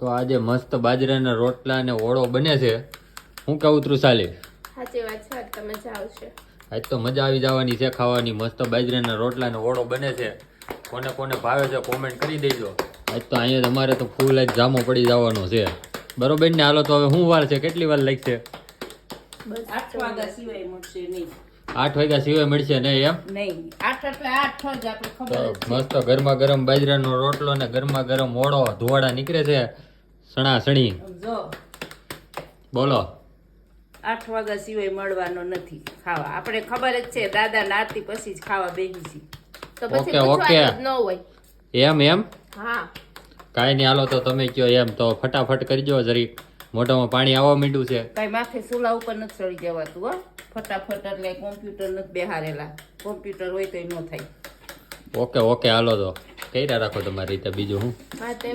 તો આજે મસ્ત બાજરાના રોટલા અને ઓળો બને છે. હું કેવું તૃષાલી? સાચી વાત છે. તો મજા આવશે. આજ તો મજા આવી જવાની છે ખાવાની. મસ્ત બાજરાના રોટલા અને ઓળો બને છે. કોને કોને ભાવે છે કોમેન્ટ કરી દેજો. આજ તો અહીંયા તમારે તો ફૂલ જ જામો પડી જવાનો છે. બરોબર ને? હાલો તો હવે શું વાર છે? કેટલી વાર લાગશે? બસ 8 વાગ્યા સિવાય મળશે નહીં. 8 વાગ્યા સિવાય મળશે નહીં એમ? નહીં 8 એટલે 8 જ આપણે તો ખબર જ છે. મસ્ત ગરમા ગરમ બાજરાનો રોટલો ને ગરમા ગરમ ઓળો ધોવાડા નીકળે છે. સણા સણી જો બોલો. 8 વાગ્યા સિવાય મળવાનો નથી ખાવા. આપણે ખબર જ છે દાદા નાતી પછી જ ખાવા બેસી તો પછી ઓકે, ઓકે. પૂછવાનું જ ન હોય. એમ હા. કાંઈ નહીં. હાલો તો તમે કયો એમ તો ફટાફટ કરજો. જરીક મોઢામાં પાણી આવવા માંડ્યું છે. કઈ માથે સુલા ઉપર નથી ચડી જવાતું હો. ફટાફટ એટલે કોમ્પ્યુટર નથી બેહારેલા. કોમ્પ્યુટર હોય તો ન થાય. ઓકે હાલો તો કર્યા રાખો તમારી રીતે. બીજું હું હા, તો